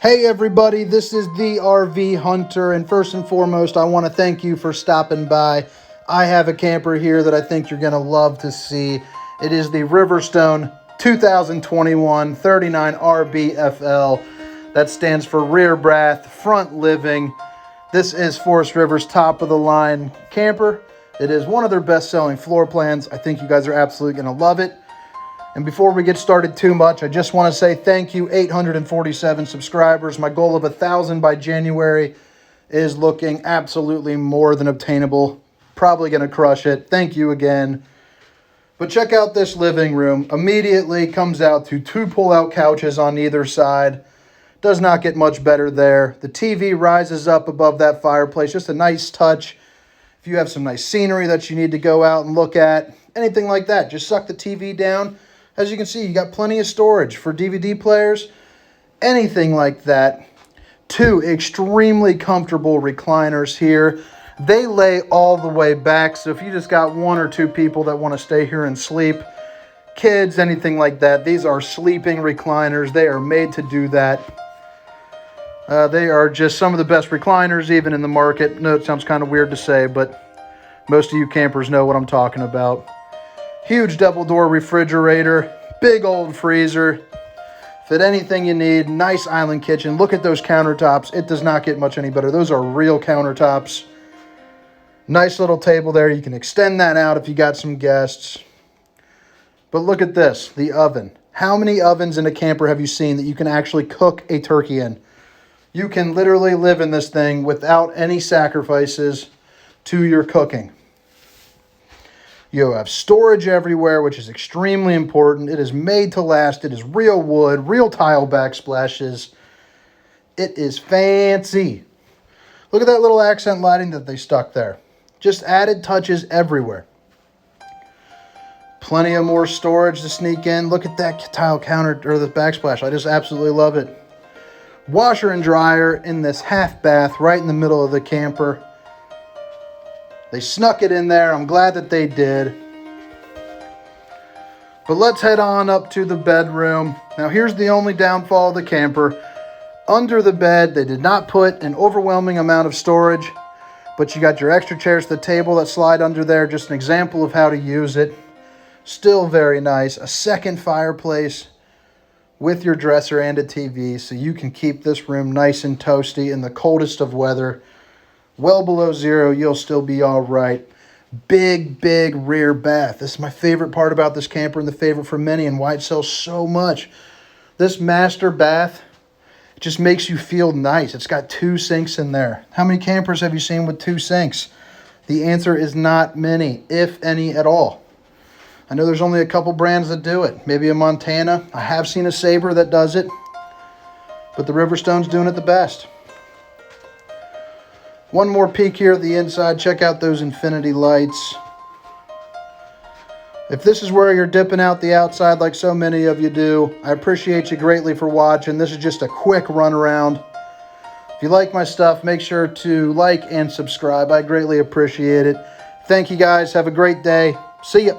Hey everybody, this is the RV Hunter, and first and foremost, I want to thank you for stopping by. I have a camper here that I think you're going to love to see. It is the Riverstone 2021 39RBFL. That stands for rear bath, front living. This is Forest River's top of the line camper. It is one of their best selling floor plans. I think you guys are absolutely going to love it. And before we get started too much, I just want to say thank you, 847 subscribers. My goal of 1,000 by January is looking absolutely more than obtainable. Probably going to crush it. Thank you again. But check out this living room. Immediately comes out to 2 pull-out couches on either side. Does not get much better there. The TV rises up above that fireplace. Just a nice touch. If you have some nice scenery that you need to go out and look at, anything like that, just suck the TV down. As you can see, you got plenty of storage for DVD players, anything like that. 2 extremely comfortable recliners here. They lay all the way back, so if you just got 1 or 2 people that want to stay here and sleep, kids, anything like that, these are sleeping recliners. They are made to do that. They are just some of the best recliners even in the market. No, it sounds kind of weird to say, but most of you campers know what I'm talking about. Huge double door refrigerator, big old freezer, fit anything you need, nice island kitchen. Look at those countertops. It does not get much any better. Those are real countertops. Nice little table there. You can extend that out if you got some guests. But look at this, the oven. How many ovens in a camper have you seen that you can actually cook a turkey in? You can literally live in this thing without any sacrifices to your cooking. You have storage everywhere, which is extremely important. It is made to last. It is real wood, real tile backsplashes. It is fancy. Look at that little accent lighting that they stuck there. Just added touches everywhere. Plenty of more storage to sneak in. Look at that tile counter or the backsplash. I just absolutely love it. Washer and dryer in this half bath right in the middle of the camper. They snuck it in there. I'm glad that they did. But let's head on up to the bedroom. Now here's the only downfall of the camper. Under the bed, they did not put an overwhelming amount of storage, but you got your extra chairs to the table that slide under there. Just an example of how to use it. Still very nice. A second fireplace with your dresser and a TV, so you can keep this room nice and toasty in the coldest of weather. Well below 0, you'll still be all right. Big rear bath. This is my favorite part about this camper and the favorite for many and why it sells so much. This master bath, it just makes you feel nice. It's got 2 sinks in there. How many campers have you seen with 2 sinks? The answer is not many, if any at all. I know there's only a couple brands that do it. Maybe a Montana. I have seen a Sabre that does it, but the Riverstone's doing it the best. One more peek here at the inside. Check out those infinity lights. If this is where you're dipping out the outside like so many of you do, I appreciate you greatly for watching. This is just a quick run around. If you like my stuff, make sure to like and subscribe. I greatly appreciate it. Thank you guys. Have a great day. See ya.